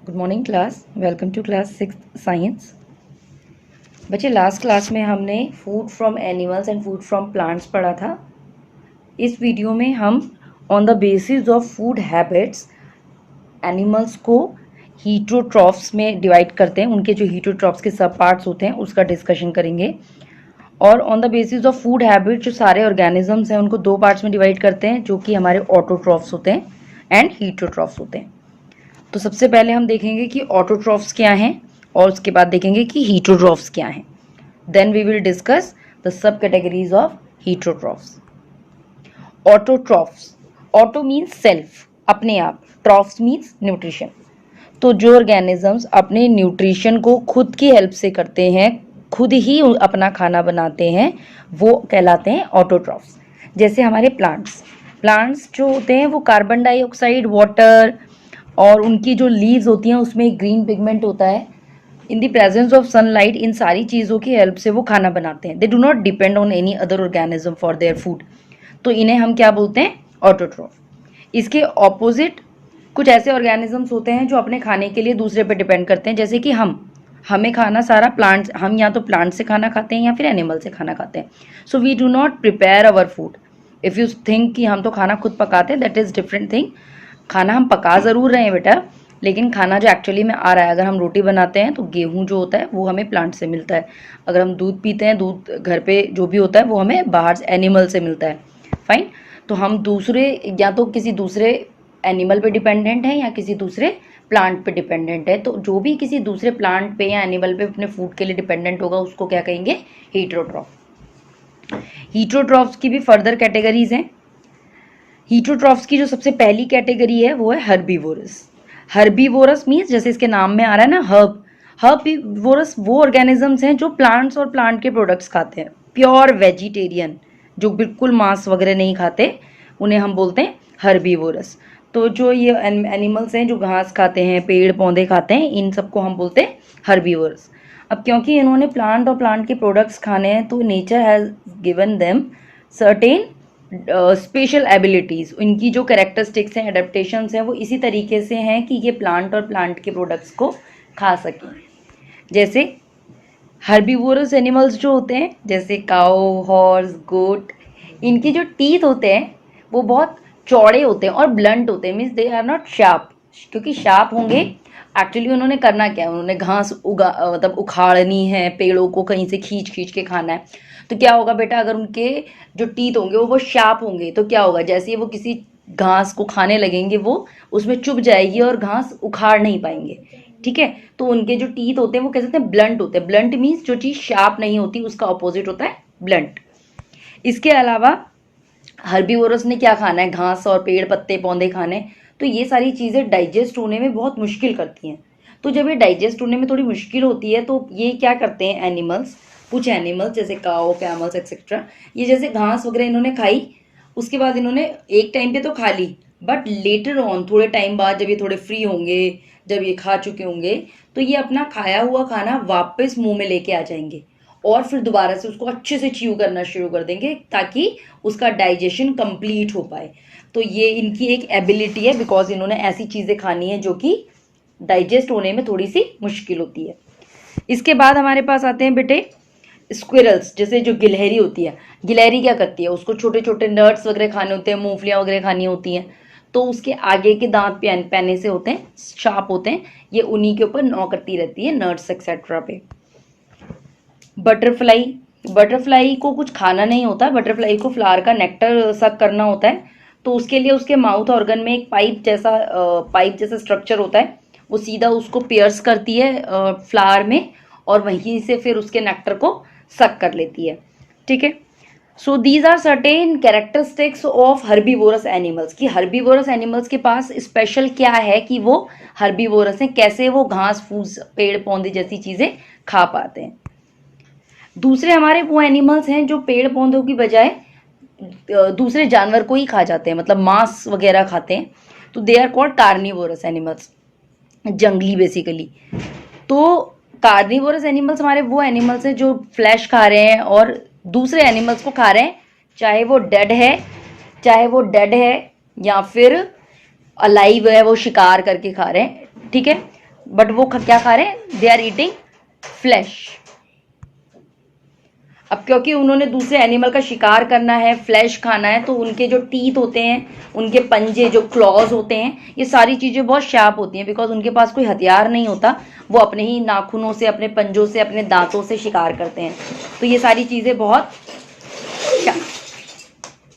Good morning class, welcome to class 6 science. बच्चे, last class में हमने food from animals and food from plants पढ़ा था। इस वीडियो में हम on the basis of food habits animals को हीटरोट्रॉफ्स में डिवाइड करते हैं। उनके जो हीटरोट्रॉफ्स के सब पार्ट्स होते हैं उसका डिस्कशन करेंगे। और on the basis of food habit जो सारे ऑर्गेनिजम्स हैं उनको दो पार्ट्स में डिवाइड करते हैं, जो कि हमारे ऑटोट्रॉफ्स होते हैं एंड हीटरोट्रॉफ्स होते हैं। तो सबसे पहले हम देखेंगे कि ऑटोट्रॉफ्स क्या हैं और उसके बाद देखेंगे कि हीटरोट्रॉफ्स क्या हैं। Then we will discuss the sub categories of heterotrophs. Autotrophs, auto means self, अपने आप, ट्रॉफ्स मीन्स न्यूट्रिशन। तो जो ऑर्गेनिजम्स अपने न्यूट्रिशन को खुद की हेल्प से करते हैं, खुद ही अपना खाना बनाते हैं, वो कहलाते हैं ऑटोट्रॉफ्स। जैसे हमारे प्लांट्स जो होते हैं वो कार्बन डाइऑक्साइड, वाटर और उनकी जो लीव्स होती हैं उसमें ग्रीन पिगमेंट होता है। In the presence of sunlight इन सारी चीज़ों की हेल्प से वो खाना बनाते हैं। They do not depend on any other organism for their food. तो इन्हें हम क्या बोलते हैं? ऑटोट्रॉफ। इसके ऑपोजिट कुछ ऐसे ऑर्गेनिजम्स होते हैं जो अपने खाने के लिए दूसरे पे डिपेंड करते हैं, जैसे कि हमें खाना सारा प्लांट्स, हम या तो प्लांट से खाना खाते हैं या फिर एनिमल से खाना खाते हैं। So we do not prepare our food. If you think कि हम तो खाना खुद पकाते हैं, दैट इज़ डिफरेंट थिंग। खाना हम पका ज़रूर रहे हैं बेटा, लेकिन खाना जो एक्चुअली में आ रहा है, अगर हम रोटी बनाते हैं तो गेहूं जो होता है वो हमें प्लांट से मिलता है। अगर हम दूध पीते हैं, दूध घर पे जो भी होता है वो हमें बाहर से एनिमल से मिलता है। फाइन। तो हम दूसरे या तो किसी दूसरे एनिमल पे डिपेंडेंट है या किसी दूसरे प्लांट पे डिपेंडेंट है। तो जो भी किसी दूसरे प्लांट पे या एनिमल पे अपने फूड के लिए डिपेंडेंट होगा उसको क्या कहेंगे? हीटरोट्रॉफ। हीटरोट्रॉफ्स की भी फर्दर कैटेगरीज हैं। हीटरोट्रॉफ्स की जो सबसे पहली कैटेगरी है वो है हर्बीवोरस। हर्बीवोरस मीन्स जैसे इसके नाम में आ रहा है ना, हर्बीवोरस वो ऑर्गेनिजम्स हैं जो प्लांट्स और प्लांट के प्रोडक्ट्स खाते हैं। प्योर वेजिटेरियन, जो बिल्कुल मांस वगैरह नहीं खाते, उन्हें हम बोलते हैं हर्बीवोरस। तो जो ये एनिमल्स हैं जो घास खाते हैं, पेड़ पौधे खाते हैं, इन सबको हम बोलते हैं हर्बीवोरस। अब क्योंकि इन्होंने प्लांट और प्लांट के प्रोडक्ट्स खाने हैं तो nature has given them certain special abilities. इनकी जो कैरेक्टरिस्टिक्स हैं, एडेप्टेशंस हैं, वो इसी तरीके से हैं कि ये प्लांट और प्लांट के प्रोडक्ट्स को खा सकें। जैसे हर्बीवोरस एनिमल्स जो होते हैं, जैसे काऊ, हॉर्स, गोट, इनके जो टीथ होते हैं वो बहुत चौड़े होते हैं और ब्लंट होते हैं, means they are not sharp. क्योंकि शार्प होंगे, एक्चुअली उन्होंने करना क्या है, उन्होंने घास मतलब उखाड़नी है, पेड़ों को कहीं से खींच खींच के खाना है। तो क्या होगा बेटा, अगर उनके जो टीथ होंगे वो शार्प होंगे तो क्या होगा, जैसे ही वो किसी घास को खाने लगेंगे वो उसमें चुभ जाएगी और घास उखाड़ नहीं पाएंगे। ठीक है। तो उनके जो टीथ होते हैं वो कैसे होते हैं? ब्लंट होते हैं। ब्लंट मीन्स जो चीज़ शार्प नहीं होती उसका अपोजिट होता है ब्लंट। इसके अलावा हर्बीवोरस ने क्या खाना है? घास और पेड़ पत्ते पौधे खाने। तो ये सारी चीज़ें डाइजेस्ट होने में बहुत मुश्किल करती हैं। तो जब ये डाइजेस्ट होने में थोड़ी मुश्किल होती है तो ये क्या करते हैं एनिमल्स, कुछ एनिमल्स जैसे काओ, कैमल्स एक्सेट्रा, ये जैसे घास वगैरह इन्होंने खाई, उसके बाद इन्होंने एक टाइम पे तो खा ली, बट लेटर ऑन थोड़े टाइम बाद जब ये थोड़े फ्री होंगे, जब ये खा चुके होंगे, तो ये अपना खाया हुआ खाना वापस मुंह में लेके आ जाएंगे और फिर दोबारा से उसको अच्छे से च्यू करना शुरू कर देंगे ताकि उसका डाइजेशन कंप्लीट हो पाए। तो ये इनकी एक एबिलिटी है, बिकॉज इन्होंने ऐसी चीज़ें खानी है जो कि डाइजेस्ट होने में थोड़ी सी मुश्किल होती है। इसके बाद हमारे पास आते हैं बेटे स्क्विरल्स। जैसे जो गिलहरी होती है, गिलहरी क्या करती है, उसको छोटे छोटे नट्स वगैरह खाने होते हैं, मूंगफलियाँ वगैरह खानी होती हैं। तो उसके आगे के दांत पैने से होते हैं, शार्प होते हैं, ये उन्हीं के ऊपर नॉक करती रहती है, नट्स एक्सेट्रा पे। बटरफ्लाई को कुछ खाना नहीं होता, बटरफ्लाई को फ्लावर का नेक्टर सक करना होता है। तो उसके लिए उसके माउथ ऑर्गन में एक पाइप जैसा स्ट्रक्चर होता है, वो सीधा उसको पियर्स करती है फ्लावर में और वहीं से फिर उसके नेक्टर को सक कर लेती है। ठीक है। So these are certain characteristics of herbivorous animals. कि हर्बीवोरस एनिमल्स के पास स्पेशल क्या है कि वो हर्बीवोरस हैं, कैसे वो घास फूस पेड़ पौधे जैसी चीज़ें खा पाते हैं। दूसरे हमारे वो एनिमल्स हैं जो पेड़ पौधों की बजाय दूसरे जानवर को ही खा जाते हैं, मतलब मांस वगैरह खाते हैं। तो they are called carnivorous animals, जंगली बेसिकली। तो कार्निवोरस एनिमल्स हमारे वो एनिमल्स हैं जो फ्लैश खा रहे हैं और दूसरे एनिमल्स को खा रहे हैं, चाहे वो डेड है या फिर अलाइव है, वो शिकार करके खा रहे हैं। ठीक है। बट वो क्या खा रहे हैं, दे आर ईटिंग फ्लैश। अब क्योंकि उन्होंने दूसरे एनिमल का शिकार करना है, फ्लैश खाना है, तो उनके जो टीथ होते हैं, उनके पंजे जो क्लॉज होते हैं, ये सारी चीज़ें बहुत शार्प होती हैं, बिकॉज उनके पास कोई हथियार नहीं होता, वो अपने ही नाखूनों से, अपने पंजों से, अपने दांतों से शिकार करते हैं। तो ये सारी चीज़ें बहुत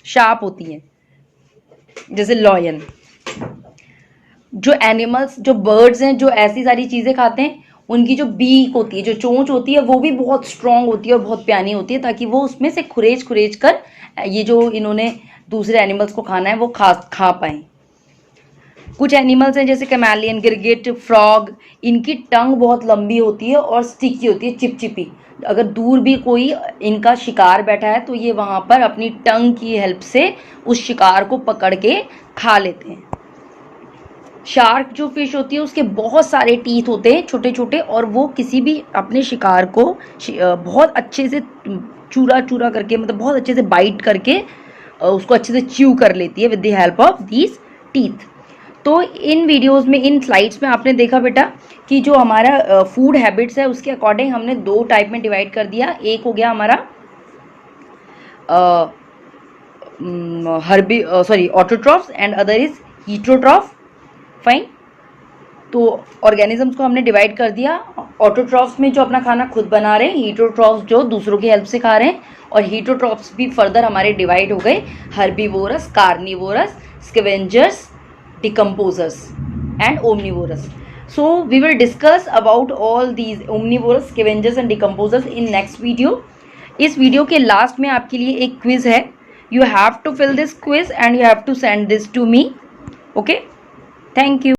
शार्प होती हैं। जैसे लॉयन, जो एनिमल्स, जो बर्ड्स हैं, जो ऐसी सारी चीज़ें खाते हैं, उनकी जो बीक होती है, जो चोंच होती है, वो भी बहुत स्ट्रांग होती है और बहुत प्यानी होती है, ताकि वो उसमें से खुरेज खुरेज कर ये जो इन्होंने दूसरे एनिमल्स को खाना है वो खा पाएँ। कुछ एनिमल्स हैं जैसे कैमेलियन, गिरगिट, फ्रॉग, इनकी टंग बहुत लंबी होती है और स्टिकी होती है, चिपचिपी। अगर दूर भी कोई इनका शिकार बैठा है तो ये वहाँ पर अपनी टंग की हेल्प से उस शिकार को पकड़ के खा लेते हैं। शार्क जो फिश होती है उसके बहुत सारे टीथ होते हैं छोटे छोटे, और वो किसी भी अपने शिकार को बहुत अच्छे से चूरा चूरा करके, मतलब बहुत अच्छे से बाइट करके उसको अच्छे से च्यू कर लेती है with the help of these teeth. तो इन वीडियोस में, इन स्लाइड्स में आपने देखा बेटा कि जो हमारा फूड हैबिट्स है उसके अकॉर्डिंग हमने दो टाइप में डिवाइड कर दिया। एक हो गया हमारा autotrophs and other is heterotroph. Fine. तो ऑर्गेनिजम्स को हमने डिवाइड कर दिया। ऑटोट्रॉफ्स में जो अपना खाना खुद बना रहे हैं, हीटरोट्रॉफ्स जो दूसरों की हेल्प से खा रहे हैं, और हीटरोट्रॉफ्स भी फर्दर हमारे डिवाइड हो गए, herbivorous, carnivorous, scavengers, decomposers and omnivorous. So we will discuss about all these omnivorous, scavengers and decomposers in next video. इस वीडियो के लास्ट में आपके लिए एक क्विज है, you have to fill this quiz and you have to send this to me. Okay, thank you.